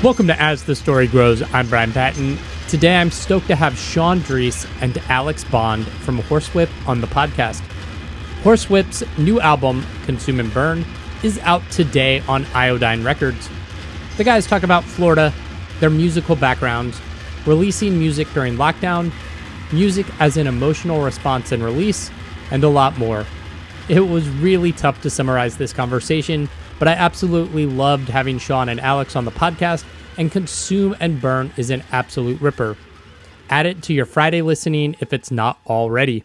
Welcome to As the Story Grows. I'm Brian Patton. Today I'm stoked to have Shaun, Drees, and Alex Bond from Horsewhip on the podcast. Horsewhip's new album, Consume and Burn, is out today on Iodine Records. The guys talk about Florida, their musical backgrounds, releasing music during lockdown, music as an emotional response and release, and a lot more. It was really tough to summarize this conversation, but I absolutely loved having Shaun and Alex on the podcast, and Consume and Burn is an absolute ripper. Add it to your Friday listening if it's not already.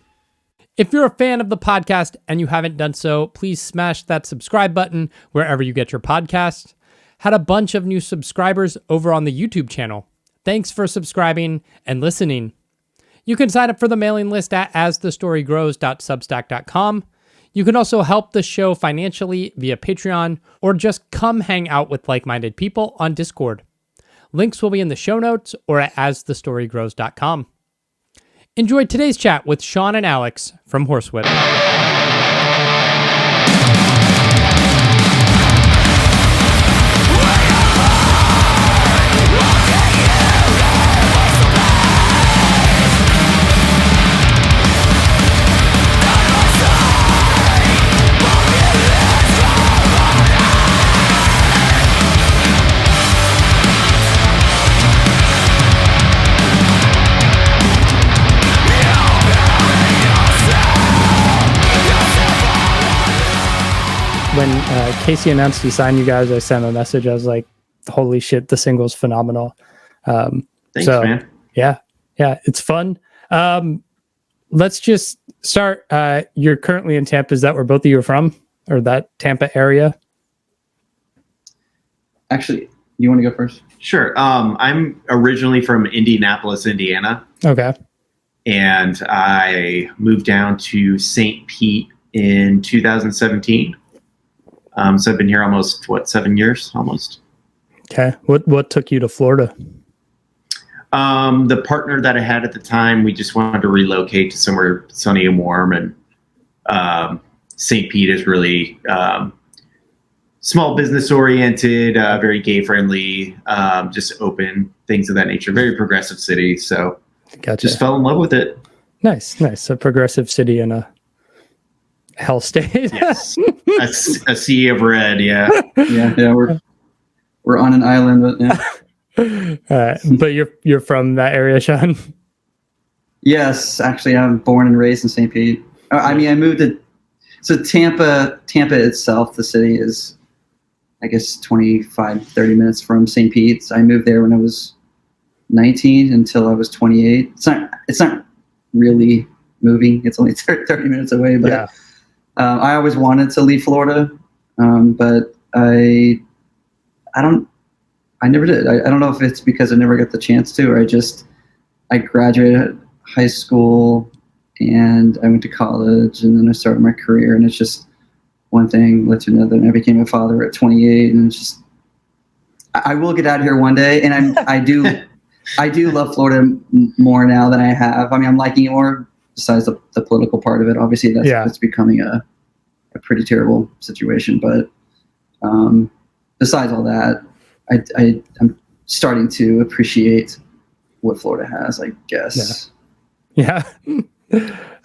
If you're a fan of the podcast and you haven't done so, please smash that subscribe button wherever you get your podcasts. Had a bunch of new subscribers over on the YouTube channel. Thanks for subscribing and listening. You can sign up for the mailing list at asthestorygrows.substack.com. You can also help the show financially via Patreon or just come hang out with like-minded people on Discord. Links will be in the show notes or at asthestorygrows.com. Enjoy today's chat with Shaun and Alex from Horsewhip. When Casey announced he signed you guys, I sent a message. I was like, holy shit, the single's phenomenal. Thanks, man. Yeah, it's fun. Let's just start. You're currently in Tampa. Is that where both of you are from? Or that Tampa area? Actually, you want to go first? Sure. I'm originally from Indianapolis, Indiana. Okay. And I moved down to St. Pete in 2017. So I've been here almost, 7 years almost. Okay. What took you to Florida? The partner that I had at the time, we just wanted to relocate to somewhere sunny and warm. And St. Pete is really small business oriented, very gay friendly, just open, things of that nature. Very progressive city. So Gotcha. Just fell in love with it. Nice. A progressive city in a hell state. Yes. a sea of red. Yeah. Yeah. We're on an island, but yeah. But you're from that area, Shaun? Yes, actually, I'm born and raised in St. Pete. I moved to Tampa itself. The city is, I guess, 25, 30 minutes from St. Pete. So I moved there when I was 19 until I was 28. It's not really moving. It's only 30 minutes away, but. Yeah. I always wanted to leave Florida, but I never did. I don't know if it's because I never got the chance to, or I graduated high school and I went to college and then I started my career, and it's just one thing led to another, and I became a father at 28, and it's just, I will get out of here one day, and I do love Florida more now than I have. I'm liking it more. Besides the political part of it, obviously that's becoming a pretty terrible situation. But besides all that, I'm starting to appreciate what Florida has, I guess. Yeah.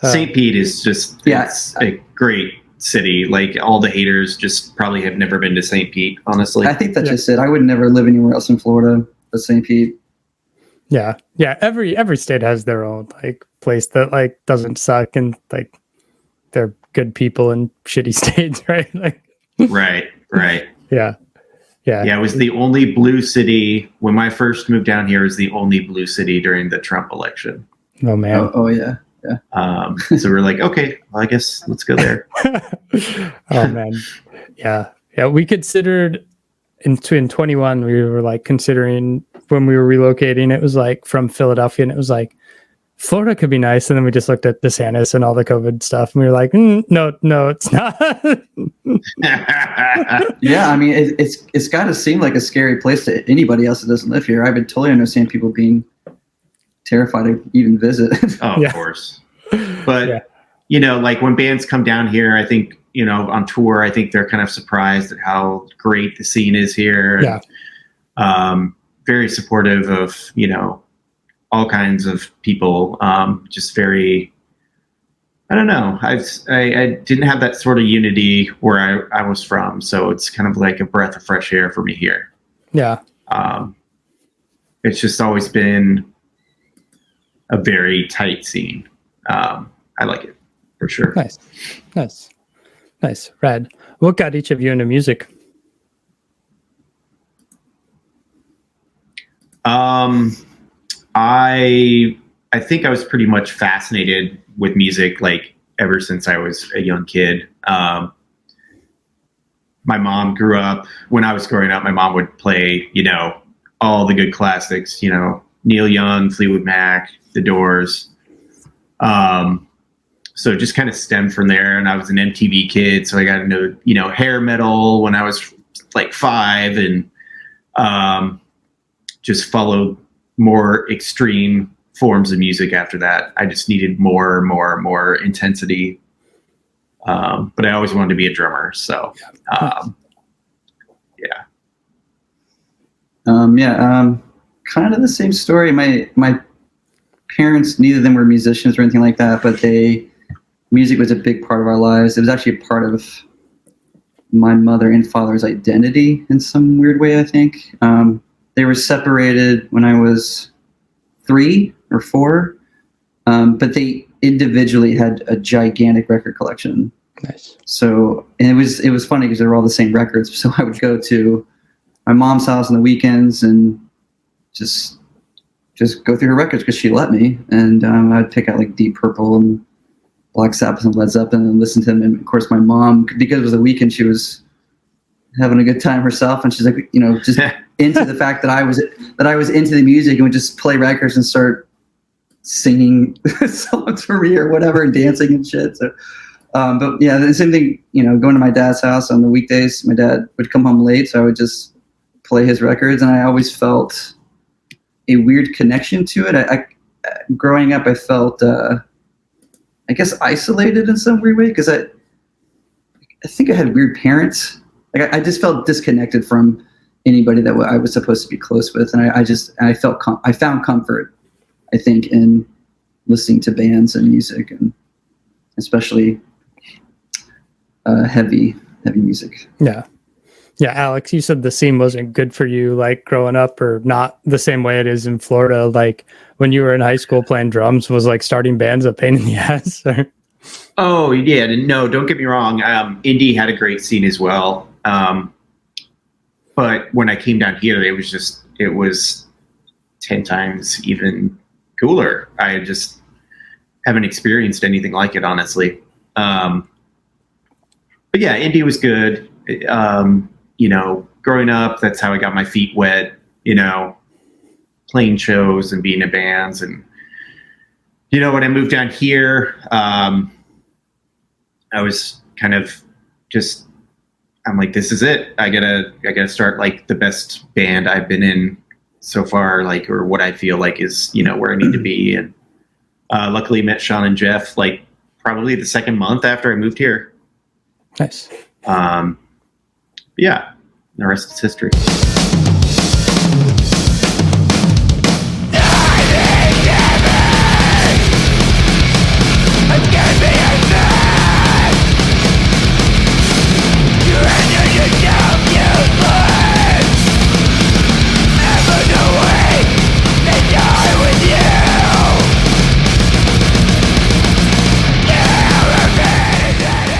St. Pete is just it's a great city. Like, all the haters just probably have never been to St. Pete, honestly. I think that's just it. I would never live anywhere else in Florida but St. Pete. Yeah. Every state has their own place that doesn't suck, and they're good people in shitty states, right? Right. Yeah. It was the only blue city when I first moved down here. It was the only blue city during the Trump election. Oh man. Oh yeah. So we're like, okay, well, I guess let's go there. Oh man. Yeah. We considered in 21. We were considering when we were relocating. It was from Philadelphia, and it was Florida could be nice, and then we just looked at DeSantis and all the COVID stuff, and we were like, no, it's not. Yeah, it's got to seem like a scary place to anybody else that doesn't live here. I would totally understand people being terrified to even visit. Oh, of course. But when bands come down here, I think on tour, I think they're kind of surprised at how great the scene is here. Yeah. very supportive of, all kinds of people. Just very, I don't know. I didn't have that sort of unity where I was from. So it's kind of like a breath of fresh air for me here. Yeah. It's just always been a very tight scene. I like it for sure. Nice. Rad. What got each of you into music? I think I was pretty much fascinated with music, like ever since I was a young kid. My mom grew up, when I was growing up, my mom would play, all the good classics, Neil Young, Fleetwood Mac, The Doors. So it just kind of stemmed from there. And I was an MTV kid, so I got into, hair metal when I was like 5, and just followed more extreme forms of music after that. I just needed more intensity. But I always wanted to be a drummer. So, kind of the same story. My parents, neither of them were musicians or anything like that, but music was a big part of our lives. It was actually a part of my mother and father's identity in some weird way, I think. They were separated when I was 3 or 4, but they individually had a gigantic record collection. Nice. So, and it was funny because they were all the same records. So I would go to my mom's house on the weekends and just go through her records because she let me. And I'd pick out like Deep Purple and Black Sabbath and Led Zeppelin and listen to them. And of course, my mom, because it was the weekend, she was having a good time herself, and she's like, just into the fact that I was into the music and would just play records and start singing songs for me or whatever and dancing and shit. So, but yeah, the same thing. Going to my dad's house on the weekdays, my dad would come home late, so I would just play his records, and I always felt a weird connection to it. I growing up, I felt, I guess, isolated in some weird way because I think I had weird parents. Like I just felt disconnected from anybody that I was supposed to be close with, and I found comfort, I think, in listening to bands and music, and especially heavy music. Yeah, Alex, you said the scene wasn't good for you, like growing up, or not the same way it is in Florida. Like when you were in high school playing drums, was like starting bands a pain in the ass? Or? Oh yeah, no, don't get me wrong. Indie had a great scene as well. But when I came down here, it was 10 times even cooler. I just haven't experienced anything like it, honestly. But yeah, indie was good. Growing up, that's how I got my feet wet, playing shows and being in bands. And, when I moved down here, I was kind of just, I'm like, this is it. I gotta start like the best band I've been in so far, like, or what I feel like is, where I need to be. And luckily met Shaun and Jeff, like probably the second month after I moved here. Nice. Yeah, the rest is history.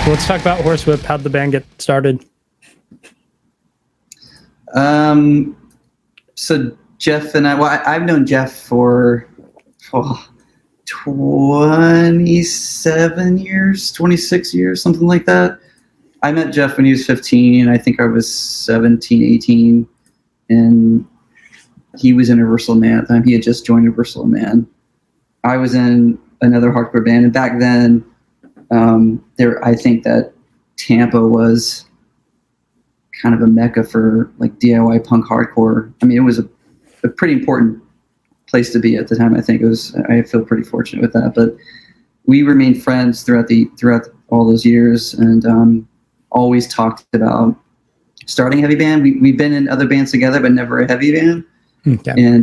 Let's talk about Horsewhip. How'd the band get started? So Jeff and I've known Jeff for 27 years, 26 years, something like that. I met Jeff when he was 15. I think I was 17, 18. And he was in Universal Man at the time. He had just joined Universal Man. I was in another hardcore band. And back then, I think that Tampa was kind of a mecca for like DIY punk hardcore. I mean, it was a pretty important place to be at the time. I think I feel pretty fortunate with that, but we remained friends throughout all those years, and always talked about starting a heavy band. We've been in other bands together, but never a heavy band. Okay.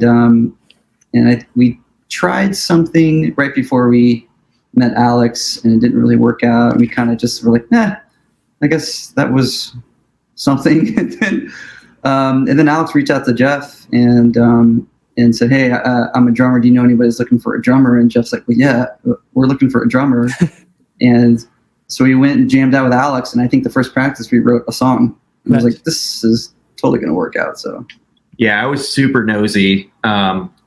And we tried something right before we met Alex, and it didn't really work out. And we kind of just were like, nah, I guess that was something. And then Alex reached out to Jeff and said, hey, I'm a drummer. Do you know anybody who's looking for a drummer? And Jeff's like, well, yeah, we're looking for a drummer. And so we went and jammed out with Alex. And I think the first practice we wrote a song. And I was like, this is totally going to work out. So yeah, I was super nosy.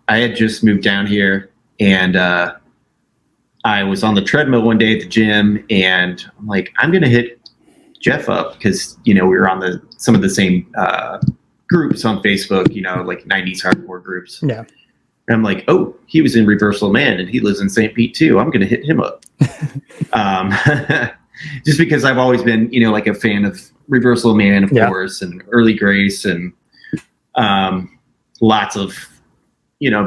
I had just moved down here, and I was on the treadmill one day at the gym, and I'm like, I'm going to hit Jeff up because, we were on some of the same groups on Facebook, like 90s hardcore groups. Yeah. And I'm like, oh, he was in Reversal Man, and he lives in St. Pete too. I'm going to hit him up. Just because I've always been, like a fan of Reversal Man, of course, and Early Grace, and lots of,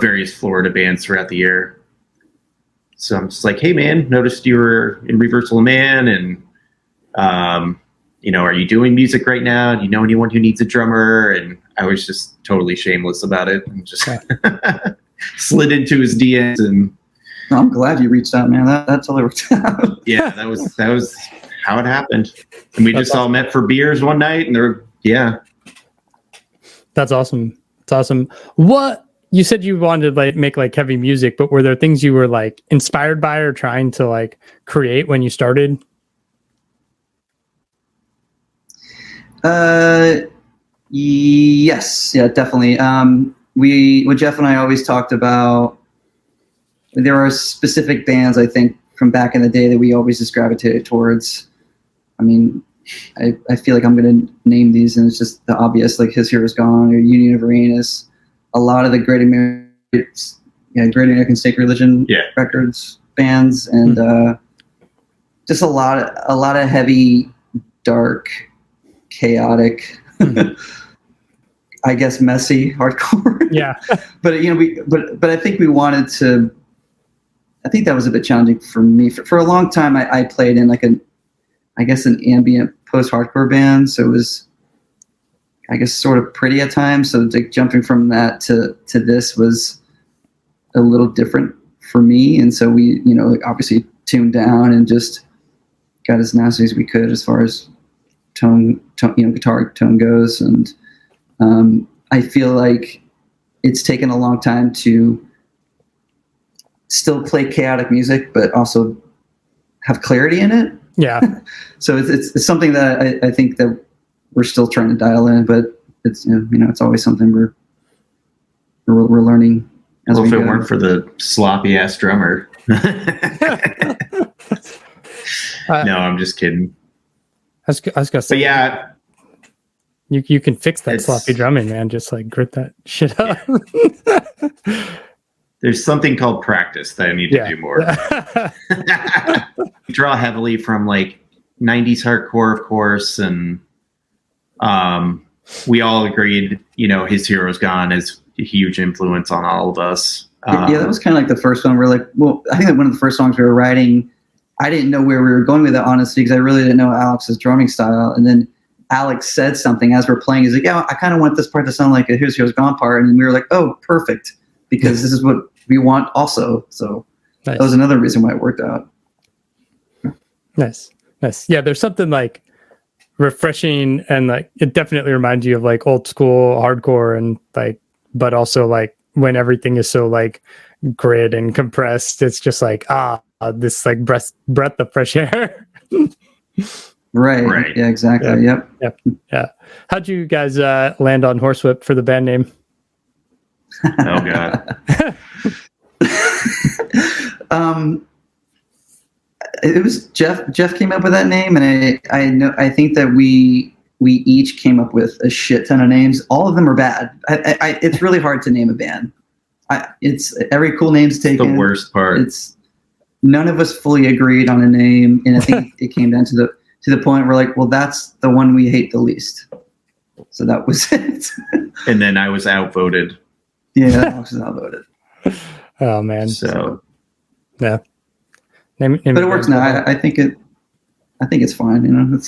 various Florida bands throughout the year. So I'm just like, hey man, noticed you were in Reversal Man, and are you doing music right now? Do you know anyone who needs a drummer? And I was just totally shameless about it and just slid into his DMs. And I'm glad you reached out, man. That totally worked out. Yeah, that was how it happened. And we just all met for beers one night, and That's awesome. It's awesome. What you said you wanted to make heavy music, but were there things you were inspired by or trying to create when you started? Yes, yeah, definitely. What Jeff and I always talked about, there are specific bands I think from back in the day that we always just gravitated towards. I mean, I feel like I'm going to name these, and it's just the obvious, like His Hero's Gone or Union of Uranus. A lot of the Great American Sacred Religion records bands, and just a lot of heavy, dark, chaotic, I guess messy hardcore. Yeah. but I think we wanted to. I think that was a bit challenging for me. For a long time, I played in an ambient post-hardcore band, so it was, I guess, sort of pretty at times. So jumping from that to this was a little different for me, and so we, obviously tuned down and just got as nasty as we could as far as tone, guitar tone goes. And I feel like it's taken a long time to still play chaotic music, but also have clarity in it. Yeah. So it's something that I think that we're still trying to dial in, but it's, it's always something we're learning. Well, if it weren't for the sloppy ass drummer. No, I'm just kidding. I was gonna say, but yeah, you can fix that sloppy drumming, man. Just grit that shit up. There's something called practice that I need to do more. We draw heavily from 90s hardcore, of course, and we all agreed, His Hero's Gone is a huge influence on all of us. Yeah, that was kind of the first one. We're I think that one of the first songs we were writing, I didn't know where we were going with it, honestly, because I really didn't know Alex's drumming style. And then Alex said something as we're playing. He's like, yeah, I kind of want this part to sound like a His Hero's Gone part. And we were like, oh, perfect, because this is what we want also. So That was another reason why it worked out. Nice. Yeah, there's something refreshing, and it definitely reminds you of old school hardcore, and but also when everything is so grid and compressed, it's just this breath of fresh air. Right. Yeah, exactly. Yep. Yeah. How'd you guys land on Horsewhip for the band name? Oh God. It was Jeff. Jeff came up with that name, and I think that we each came up with a shit ton of names. All of them are bad. It's really hard to name a band. It's every cool name's taken. The worst part. It's none of us fully agreed on a name, and I think it came down to the point where well, that's the one we hate the least. So that was it. And then I was outvoted. Yeah, Alex was outvoted. Oh man. So yeah. But it works now. I think it's fine.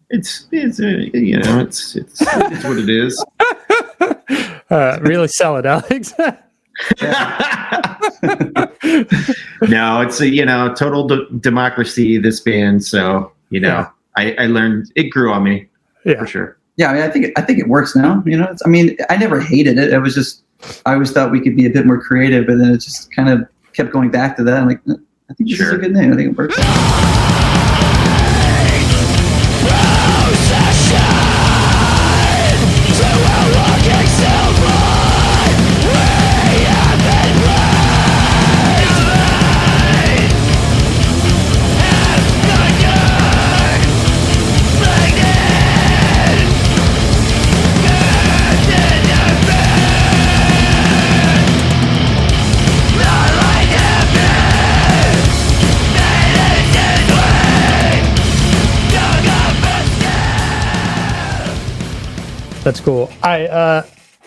It's what it is. Really sell it, Alex. No, it's a total democracy, this band. So I learned, it grew on me for sure. Yeah, I mean, I think it works now. I never hated it. It was just I always thought we could be a bit more creative, but then it just kind of kept going back to that. I'm like, I think this is a good name. I think it works. That's cool. I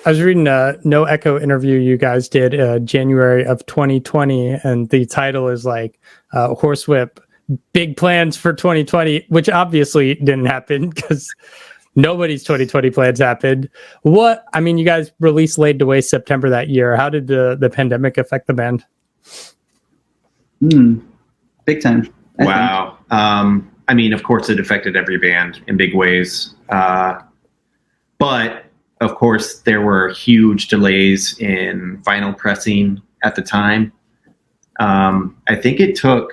was reading a No Echo interview you guys did January of 2020, and the title is like Horsewhip, big plans for 2020, which obviously didn't happen because nobody's 2020 plans happened. You guys released Laid to Waste September that year. How did the pandemic affect the band? Big time. Wow. Of course it affected every band in big ways. But of course, there were huge delays in vinyl pressing at the time. I think it took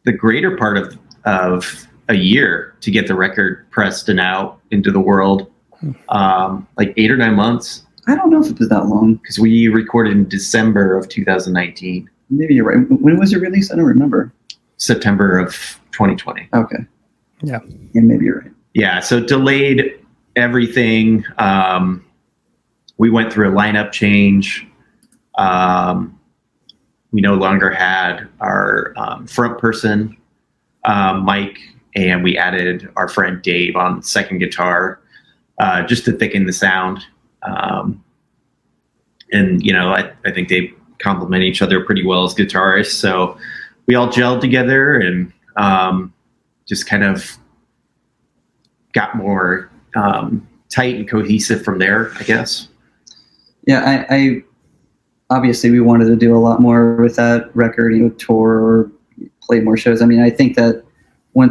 the greater part of a year to get the record pressed and out into the world, like 8 or 9 months. I don't know if it was that long. Because we recorded in December of 2019. Maybe you're right. When was it released? I don't remember. September of 2020. Okay. Yeah, maybe you're right. Yeah, so it delayed everything. We went through a lineup change. We no longer had our front person, Mike, and we added our friend Dave on second guitar just to thicken the sound. I think they complement each other pretty well as guitarists. So we all gelled together and just kind of got more tight and cohesive from there, I guess. Yeah, I obviously we wanted to do a lot more with that record, tour or play more shows. I think that when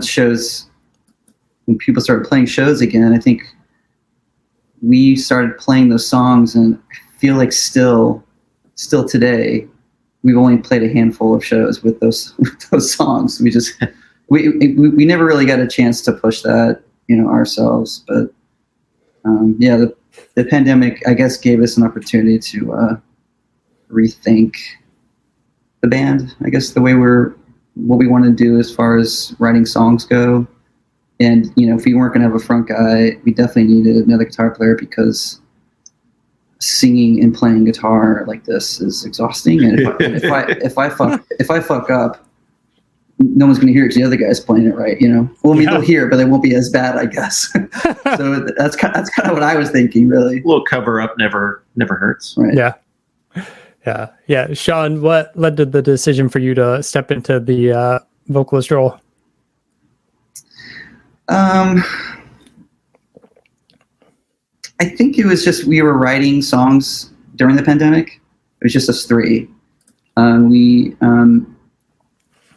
people started playing shows again, I think we started playing those songs, and I feel like still today, we've only played a handful of shows with those songs. We never really got a chance to push that, ourselves. But the pandemic, I guess, gave us an opportunity to rethink the band. I guess what we want to do as far as writing songs go. And if we weren't going to have a front guy, we definitely needed another guitar player, because singing and playing guitar like this is exhausting. And if I fuck up, no one's going to hear it because the other guy's playing it right, they'll hear it, but they won't be as bad, I guess. So that's kind of what I was thinking, really. A little cover up never hurts. Right. Yeah. Shaun, what led to the decision for you to step into the vocalist role? I think it was just, we were writing songs during the pandemic. It was just us three. We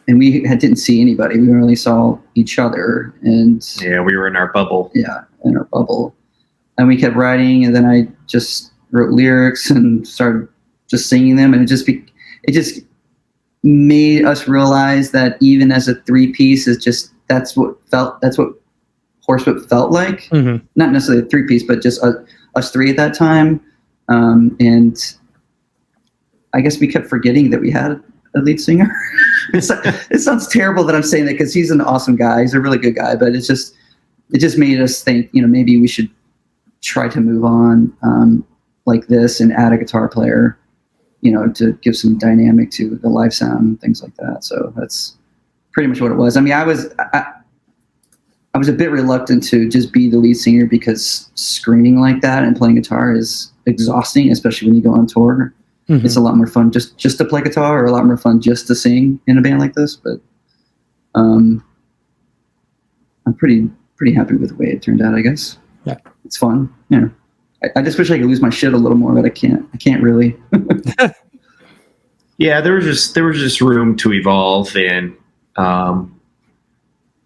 didn't see anybody. We only saw each other. And yeah, we were in our bubble. Yeah, in our bubble. And we kept writing, and then I just wrote lyrics and started just singing them. And it just made us realize that even as a three-piece, that's what Horsewhip felt like. Mm-hmm. Not necessarily a three-piece, but just us three at that time. And I guess we kept forgetting that we had a lead singer. It sounds terrible that I'm saying that, because he's an awesome guy. He's a really good guy, but it just made us think, maybe we should try to move on like this and add a guitar player, to give some dynamic to the live sound and things like that. So that's pretty much what it was. I was a bit reluctant to just be the lead singer, because screaming like that and playing guitar is exhausting, especially when you go on tour. Mm-hmm. It's a lot more fun just to play guitar, or a lot more fun just to sing in a band like this. But I'm pretty happy with the way it turned out, I guess. Yeah, it's fun. Yeah. I just wish I could lose my shit a little more, but I can't really. Yeah, there was just room to evolve, and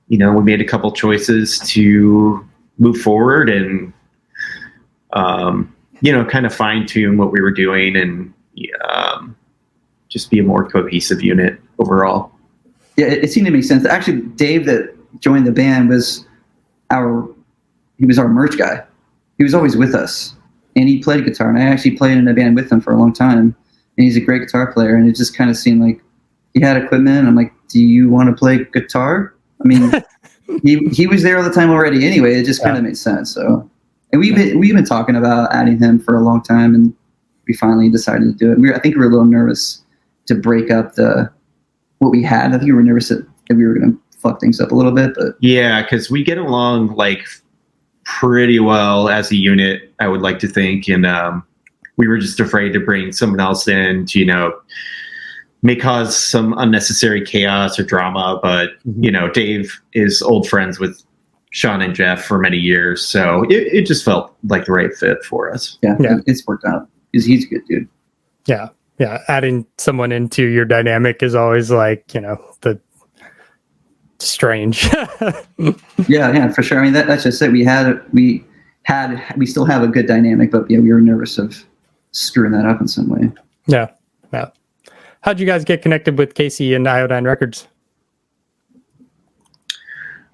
we made a couple choices to move forward and kind of fine tune what we were doing and just be a more cohesive unit overall. Yeah, it seemed to make sense. Actually, Dave that joined the band was our merch guy. He was always with us, and he played guitar. And I actually played in a band with him for a long time. And he's a great guitar player. And it just kind of seemed like he had equipment. I'm like, do you want to play guitar? I mean, he was there all the time already anyway. It just kind of made sense. So, and we've been talking about adding him for a long time, and we finally decided to do it. I think we were a little nervous to break up what we had. I think we were nervous that we were going to fuck things up a little bit, but yeah, because we get along like pretty well as a unit, I would like to think, and we were just afraid to bring someone else in to may cause some unnecessary chaos or drama. But Dave is old friends with Shaun and Jeff for many years, so it just felt like the right fit for us. Yeah. It's worked out. He's a good dude. Yeah. Adding someone into your dynamic is always like the strange. yeah, for sure. I mean, that's just it. We still have a good dynamic, but we were nervous of screwing that up in some way. Yeah. How'd you guys get connected with Casey and Iodine Records?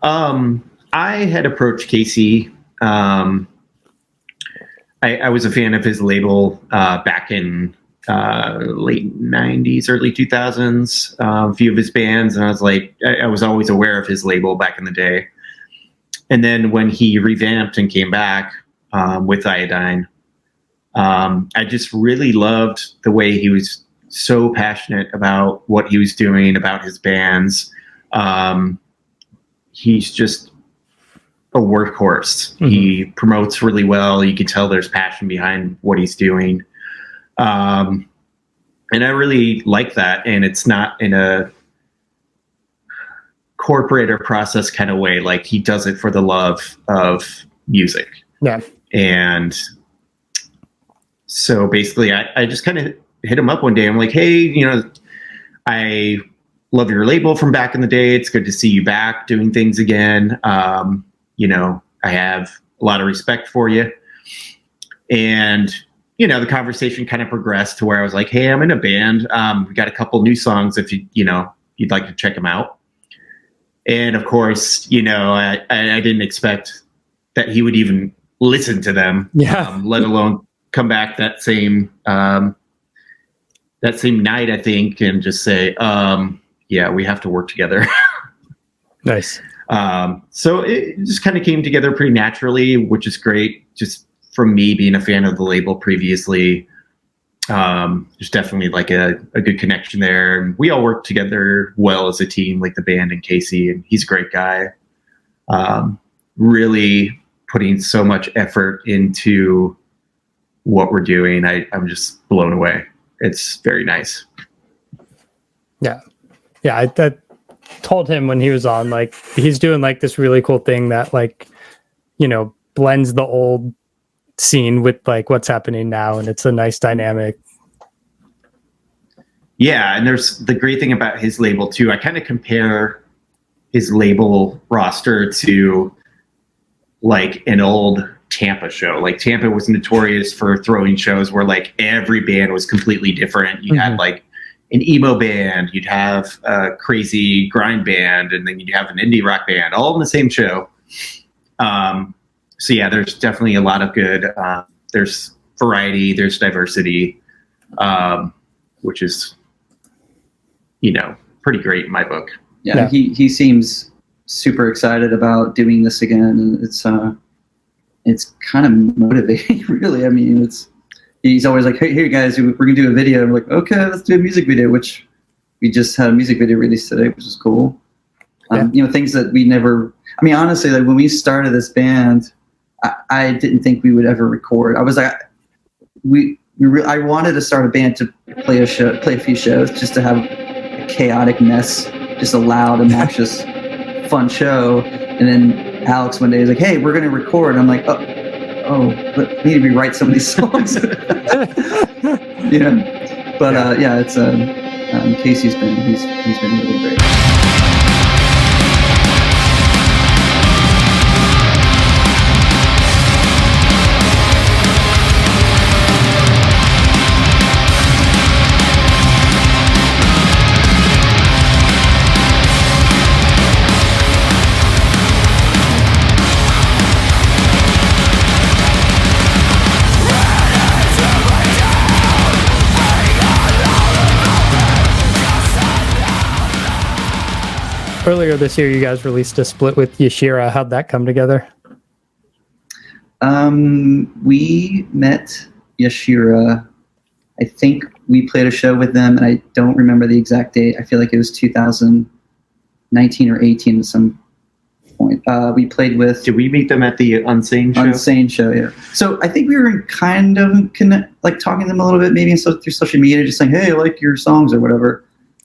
I had approached Casey. I was a fan of his label back in late 90s, early 2000s, a few of his bands. And I was like, I was always aware of his label back in the day. And then when he revamped and came back with Iodine, I just really loved the way he was so passionate about what he was doing, about his bands. He's just a workhorse. Mm-hmm. He promotes really well. You can tell there's passion behind what he's doing. And I really like that. And it's not in a corporate or process kind of way. Like, he does it for the love of music. Yeah. And so basically I just kind of hit him up one day. I'm like, hey, I love your label from back in the day. It's good to see you back doing things again. I have a lot of respect for you. And, the conversation kind of progressed to where I was like, hey, I'm in a band. We got a couple new songs if you'd like to check them out. And of course, I didn't expect that he would even listen to them, let alone come back that same night, I think, and just say, we have to work together. Nice. So it just kind of came together pretty naturally, which is great. Just from me being a fan of the label previously, there's definitely like a good connection there. And we all work together well as a team, like the band and Casey, and he's a great guy. Really putting so much effort into what we're doing. I'm just blown away. It's very nice. Yeah. I told him when he was on, like, he's doing like this really cool thing that blends the old scene with like what's happening now, and it's a nice dynamic. Yeah, and there's the great thing about his label too. I kind of compare his label roster to like an old Tampa show. Like, Tampa was notorious for throwing shows where like every band was completely different. You had like an emo band, you'd have a crazy grind band, and then you'd have an indie rock band, all in the same show. So yeah, there's definitely a lot of good, there's variety, there's diversity, which is, pretty great in my book. Yeah. He seems super excited about doing this again. And it's kind of motivating, really. I mean, he's always like, hey guys, we're gonna do a video. I'm like, okay, let's do a music video, which we just had a music video released today, which is cool. Things that we never, honestly, like when we started this band, I didn't think we would ever record. I was like, I wanted to start a band to play a few shows, just to have a chaotic mess, just a loud, obnoxious, fun show. And then Alex one day was like, hey, we're going to record. And I'm like, oh, but we need to rewrite some of these songs. Yeah, but yeah, it's Casey's been he's been really great. Earlier this year, you guys released a split with Yashira. How'd that come together? We met Yashira. I think we played a show with them, and I don't remember the exact date. I feel like it was 2019 or 18 at some point. We played with... Did we meet them at the Unsane show? Unsane show, yeah. So I think we were kind of talking to them a little bit, maybe through social media, just saying, hey, I like your songs or whatever.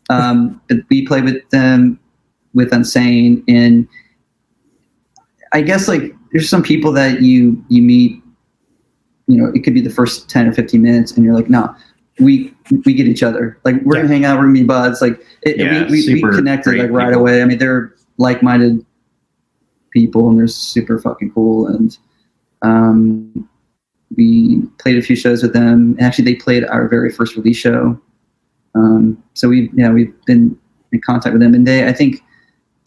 But we played with them with Unsane, and I guess there's some people that you meet, it could be the first 10 or 15 minutes and you're like, no, we get each other. We're gonna hang out, we're gonna be buds. We connected right away. I mean, they're like-minded people and they're super fucking cool. And we played a few shows with them. And actually, they played our very first release show. So we've been in contact with them, and I think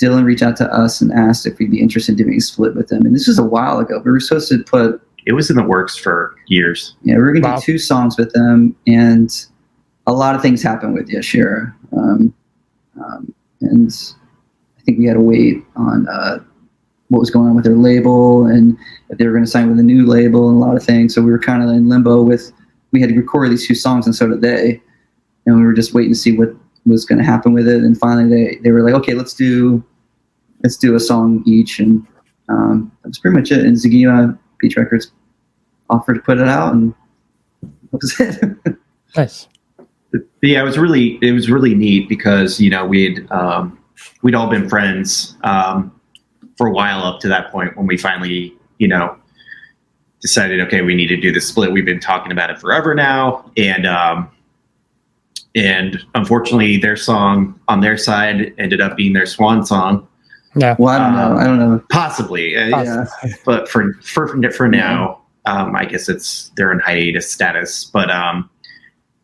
Dylan reached out to us and asked if we'd be interested in doing a split with them. And this was a while ago. We were supposed to it was in the works for years. Yeah, we were going to do 2 songs with them, and a lot of things happened with Yashira. And I think we had to wait on what was going on with their label, and if they were going to sign with a new label, and a lot of things. So we were kind of in limbo we had to record these 2 songs, and so did they. And we were just waiting to see what was going to happen with it, and finally they were like, okay, let's do a song each, and that was pretty much it. And Zagima Beach Records offered to put it out, and that was it. Nice. Yeah, it was really neat because we'd all been friends for a while up to that point when we finally decided, okay, we need to do the split. We've been talking about it forever now, and unfortunately, their song on their side ended up being their swan song. Yeah. Well, I don't know. Possibly. Yeah. But for now, I guess they're in hiatus status. But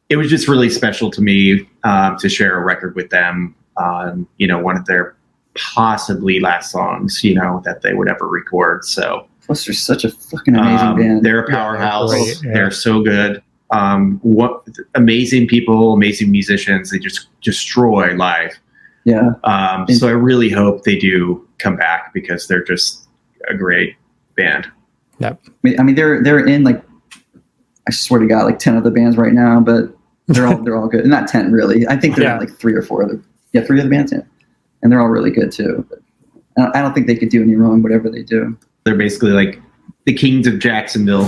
it was just really special to me to share a record with them on one of their possibly last songs that they would ever record. So plus, they're such a fucking amazing band. They're a powerhouse. Yeah. They're so good. What amazing people, amazing musicians. They just destroy live. Yeah. So I really hope they do come back because they're just a great band. Yep. I mean, they're in I swear to God, 10 other bands right now, but they're all good. Not 10 really. I think they're in 3 or 4 other. Yeah, 3 other bands. Yeah. And they're all really good too. But I don't think they could do any wrong, whatever they do. They're basically the Kings of Jacksonville.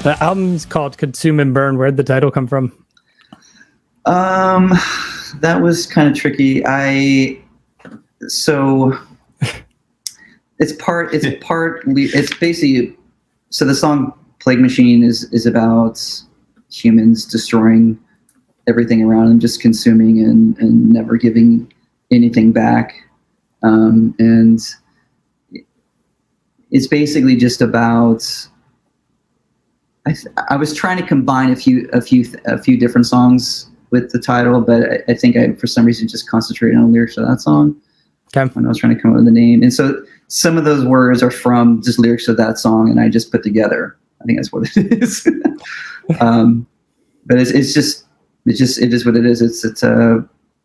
The album's called Consume and Burn. Where'd the title come from? That was kind of tricky. It's basically, so the song Plague Machine is about humans destroying everything around them, just consuming and never giving anything back. And it's basically just about, I was trying to combine a few different songs with the title, but I think I for some reason just concentrated on the lyrics of that song. Okay. When I was trying to come up with the name, and so some of those words are from just lyrics of that song, and I just put together. I think that's what it is. But it is what it is. It's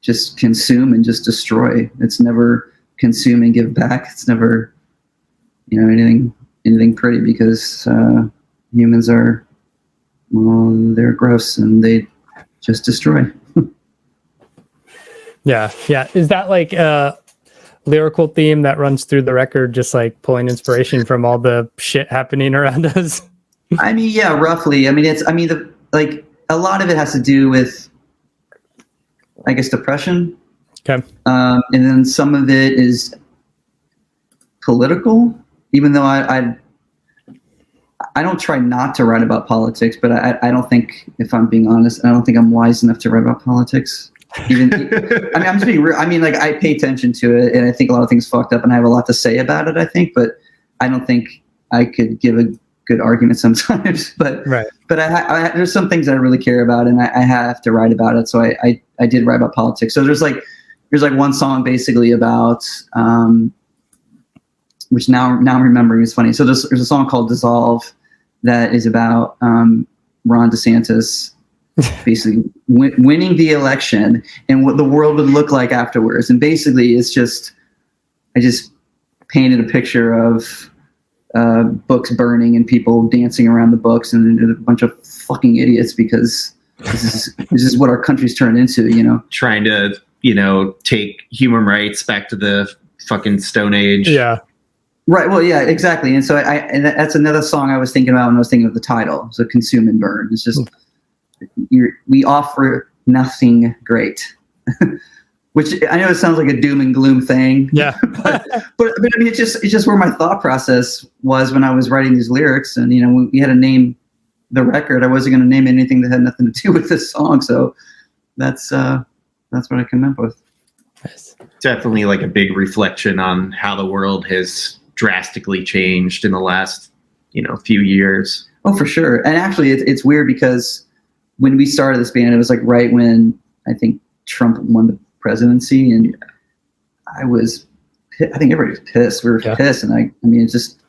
just consume and just destroy. It's never consume and give back. It's never anything pretty because humans are, well, they're gross and they just destroy. Yeah. Is that like a lyrical theme that runs through the record, just like pulling inspiration from all the shit happening around us? I mean, yeah, roughly. I mean, a lot of it has to do with, I guess, depression. Okay. And then some of it is political, even though I don't try not to write about politics, but I don't think, if I'm being honest, I don't think I'm wise enough to write about politics. I'm just being real. I mean, like, I pay attention to it, and I think a lot of things fucked up, and I have a lot to say about it, I think, but I don't think I could give a good argument sometimes. But right. But there's some things that I really care about, and I have to write about it. So I did write about politics. So there's one song basically about, which now I'm remembering is funny. So there's a song called "Dissolve" that is about Ron DeSantis basically winning the election and what the world would look like afterwards. And basically, I just painted a picture of books burning and people dancing around the books, and a bunch of fucking idiots, because this is what our country's turned into, you know. Trying to, take human rights back to the fucking Stone Age. Yeah. Right. Well, yeah, exactly. And so and that's another song I was thinking about when I was thinking of the title. So "Consume and Burn." It's just, we offer nothing great. Which I know it sounds like a doom and gloom thing. Yeah. but I mean, it's just where my thought process was when I was writing these lyrics. And, when we had to name the record, I wasn't going to name anything that had nothing to do with this song. So that's what I came up with. Nice. Definitely like a big reflection on how the world has drastically changed in the last, few years. Oh, for sure. And actually, it's weird because when we started this band, it was like right when I think Trump won the presidency, and I think everybody was pissed. We were pissed, and I mean, it's just,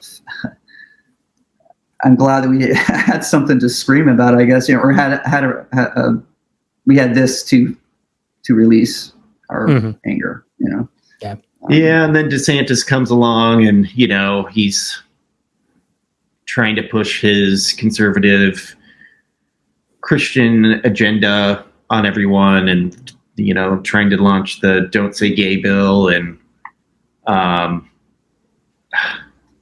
I'm glad that we had something to scream about, I guess, or we had this to release our anger, Yeah. Yeah, and then DeSantis comes along, and he's trying to push his conservative Christian agenda on everyone, and trying to launch the "Don't Say Gay" bill, and and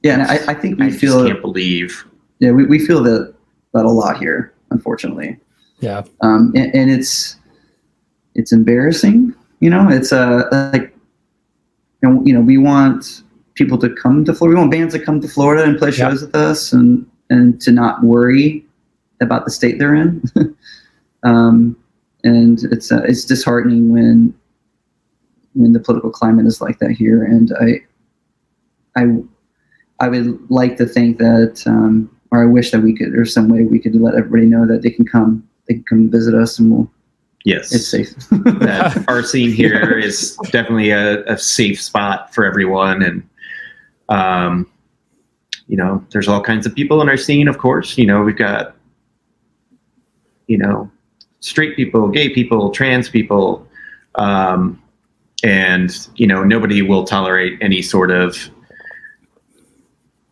I think we can't believe. Yeah, we feel that a lot here, unfortunately. Yeah. And it's embarrassing. It's we want people to come to Florida. We want bands to come to Florida and play shows with us, and to not worry about the state they're in. And it's disheartening when the political climate is like that here. And I would like to think that, or I wish that there's some way we could let everybody know that they can come visit us, and it's safe. That our scene here is definitely a safe spot for everyone. And, there's all kinds of people in our scene, of course. We've got, straight people, gay people, trans people, and nobody will tolerate any sort of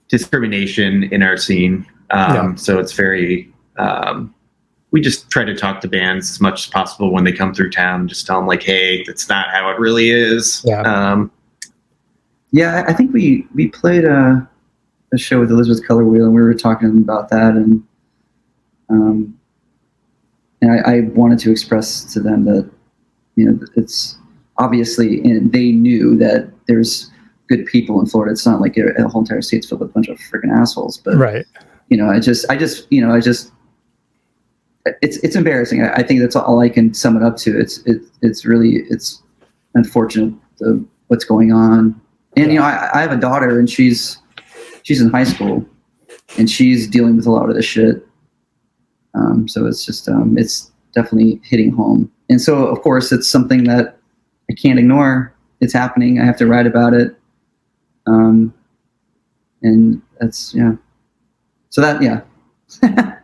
discrimination in our scene. So it's very, we just try to talk to bands as much as possible when they come through town. Just tell them, like, hey, that's not how it really is. Yeah. I think we played a show with Elizabeth Color Wheel, and we were talking about that, and I wanted to express to them that, it's obviously, and they knew that there's good people in Florida. It's not like a whole entire state's filled with a bunch of freaking assholes. But right. It's embarrassing. I think that's all I can sum it up to. It's really unfortunate what's going on. And I have a daughter, and she's in high school, and she's dealing with a lot of this shit. So it's just it's definitely hitting home. And so, of course, it's something that I can't ignore. It's happening. I have to write about it. And that's, so that, I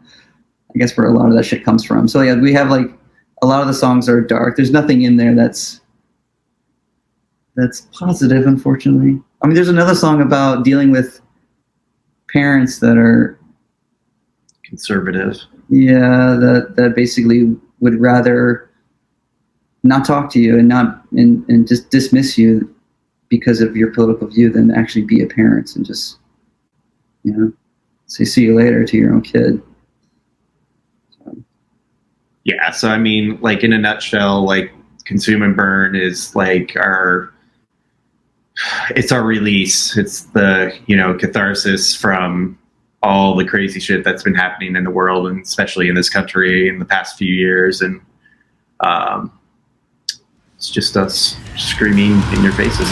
guess where a lot of that shit comes from. So we have a lot of the songs are dark. There's nothing in there that's positive, unfortunately. I mean, there's another song about dealing with parents that are conservative. Yeah, that basically would rather not talk to you and just dismiss you because of your political view than actually be a parent and just, say see you later to your own kid. Yeah, so I mean, like in a nutshell, like Consume and Burn is like it's our release. It's the, catharsis from all the crazy shit that's been happening in the world, and especially in this country in the past few years. And it's just us screaming in your faces.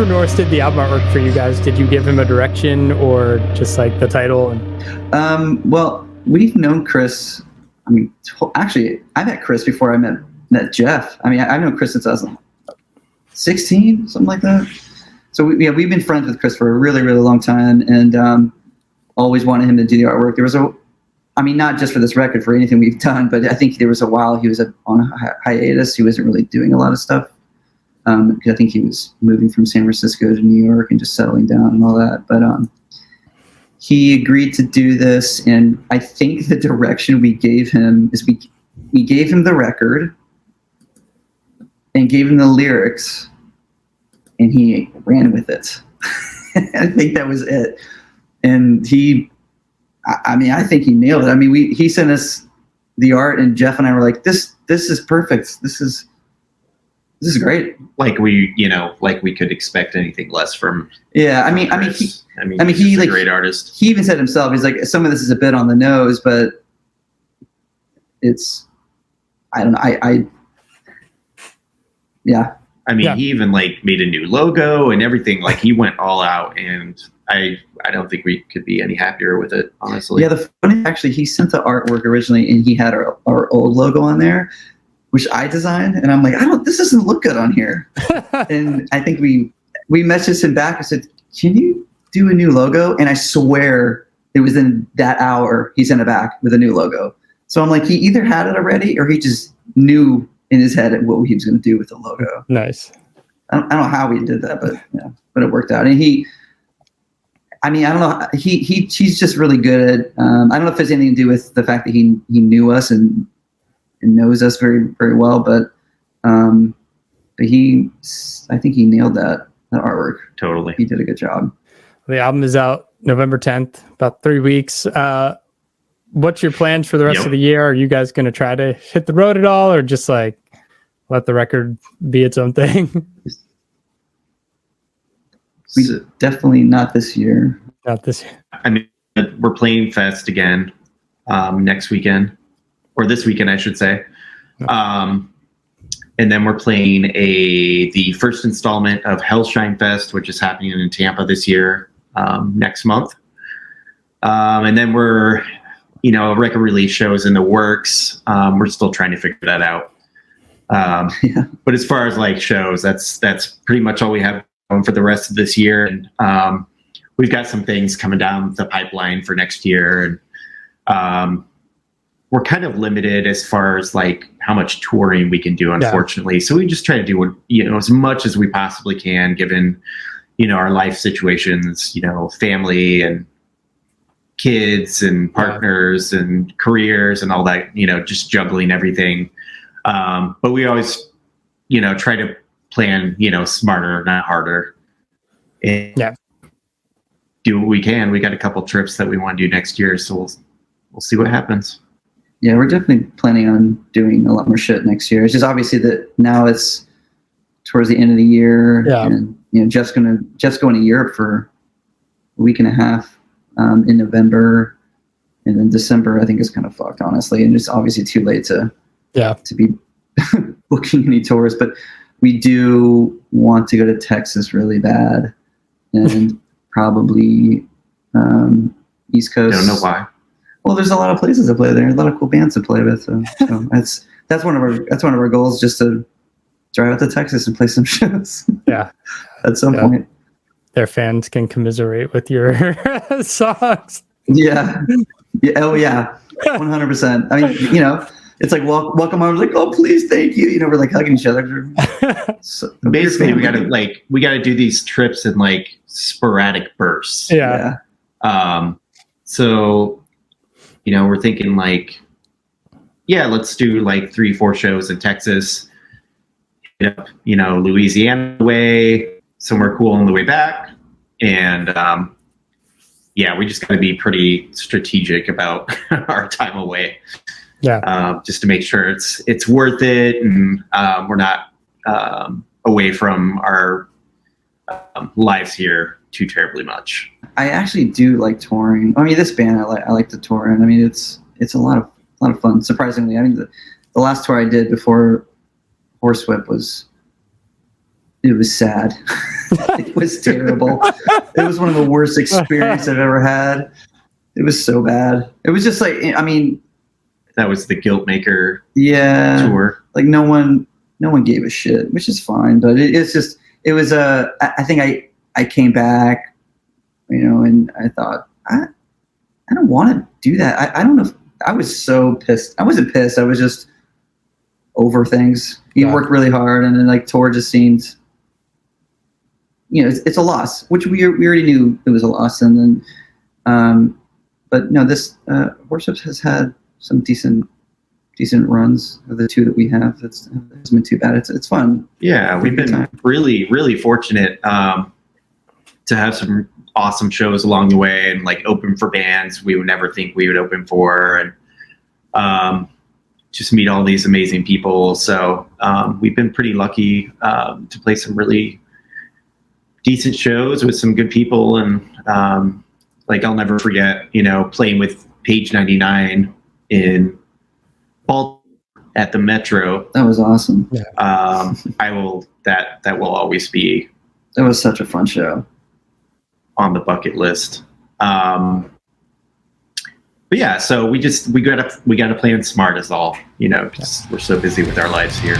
Norris did the album artwork for you guys. Did you give him a direction or just like the title? Well, we've known Chris. I mean, actually, I met Chris before I met Jeff. I mean, I've known Chris since I was 16, something like that. So we've been friends with Chris for a really, really long time, and always wanted him to do the artwork. There was not just for this record, for anything we've done, but I think there was a while he was on a hiatus. He wasn't really doing a lot of stuff. Because I think he was moving from San Francisco to New York and just settling down and all that. But he agreed to do this, and I think the direction we gave him is we gave him the record and gave him the lyrics, and he ran with it. I think that was it. And I think he nailed it. I mean, he sent us the art, and Jeff and I were like, this is perfect. This is great. Like we could expect anything less from. Yeah, he's a great artist. He even said himself, he's like, some of this is a bit on the nose, but it's, I don't know. Yeah. I mean, he even made a new logo and everything. Like he went all out, and I don't think we could be any happier with it, honestly. Yeah, the funny, actually, he sent the artwork originally, and he had our old logo on there, which I designed, and I'm like, this doesn't look good on here. And I think we messaged him back and said, can you do a new logo? And I swear it was in that hour he sent it back with a new logo. So I'm like, he either had it already or he just knew in his head what he was going to do with the logo. Nice. I don't know how he did that, but it worked out. And I don't know. He's just really good. I don't know if there's anything to do with the fact that he knew us and knows us very, very well, but I think he nailed that artwork. Totally. He did a good job. The album is out November 10th, about 3 weeks. What's your plans for the rest of the year? Are you guys going to try to hit the road at all, or just let the record be its own thing? Definitely not this year. Not this year. I mean, we're playing Fest again next weekend. Or this weekend, I should say. And then we're playing the first installment of Hellshine Fest, which is happening in Tampa this year, next month. And then we're, record release shows in the works. We're still trying to figure that out. But as far as shows, that's pretty much all we have going for the rest of this year. And we've got some things coming down the pipeline for next year. And we're kind of limited as far as how much touring we can do, unfortunately. Yeah. So we just try to do as much as we possibly can, given, our life situations, family and kids and partners and careers and all that, just juggling everything. But we always, try to plan, smarter, not harder. And do what we can. We got a couple trips that we want to do next year. So we'll see what happens. Yeah, we're definitely planning on doing a lot more shit next year. It's just obviously that now it's towards the end of the year, and Jeff's going to Europe for a week and a half in November, and then December I think is kind of fucked, honestly, and it's obviously too late to be booking any tours. But we do want to go to Texas really bad, and probably East Coast. I don't know why. Well, there's a lot of places to play there, a lot of cool bands to play with. So that's one of our goals, just to drive out to Texas and play some shows. Yeah. At some point. Their fans can commiserate with your songs. Yeah. Oh yeah. 100%. I mean, it's like welcome home. Like, oh please, thank you. We're like hugging each other. So basically, we gotta do these trips in like sporadic bursts. Yeah. So, we're thinking like, let's do like 3-4 shows in Texas. Louisiana way, somewhere cool on the way back, and we just got to be pretty strategic about our time away. Yeah. Just to make sure it's worth it, and we're not away from our lives here too terribly much. I actually do like touring. I mean, this band I like to tour, and I mean it's a lot of fun. Surprisingly, I mean the last tour I did before Horsewhip was sad. It was terrible. It was one of the worst experiences I've ever had. It was so bad. It was just like, I mean, that was the Guilt Maker tour. Like no one gave a shit, which is fine. But it was I think I came back, and I thought I don't want to do that. I don't know if I was so pissed. I wasn't pissed. I was just over things. You worked really hard, and then like tour just seemed, it's a loss, which we already knew it was a loss. And then, but no, this Horsewhip has had some decent runs of the two that we have. It hasn't been too bad. It's fun. Yeah, we've been really, really fortunate to have some awesome shows along the way, and like open for bands we would never think we would open for, and just meet all these amazing people. So we've been pretty lucky to play some really decent shows with some good people. And like, I'll never forget, playing with Page 99 in Baltimore at the Metro. That was awesome. Yeah. That will always be. That was such a fun show. On the bucket list. But yeah, so we gotta plan smart is all, because we're so busy with our lives here.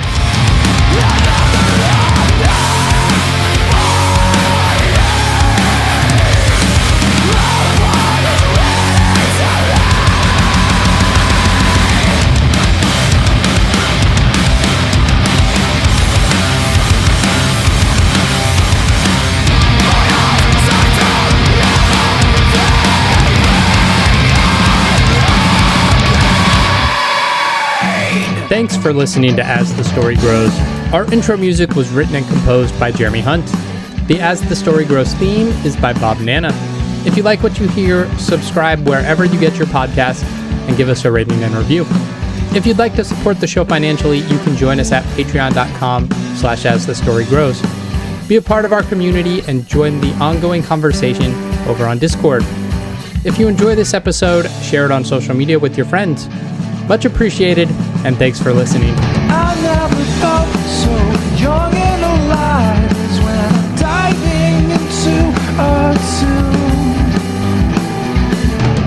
Thanks for listening to As the Story Grows. Our intro music was written and composed by Jeremy Hunt. The As the Story Grows theme is by Bob Nana. If you like what you hear, subscribe wherever you get your podcast and give us a rating and review. If you'd like to support the show financially, you can join us at patreon.com/asthestorygrows. Be a part of our community and join the ongoing conversation over on Discord. If you enjoy this episode, share it on social media with your friends. Much appreciated, and thanks for listening. I never felt so young and alive as when I'm diving into a tune.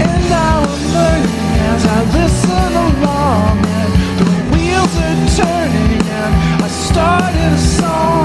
And now I'm learning as I listen along, and the wheels are turning, and I started a song.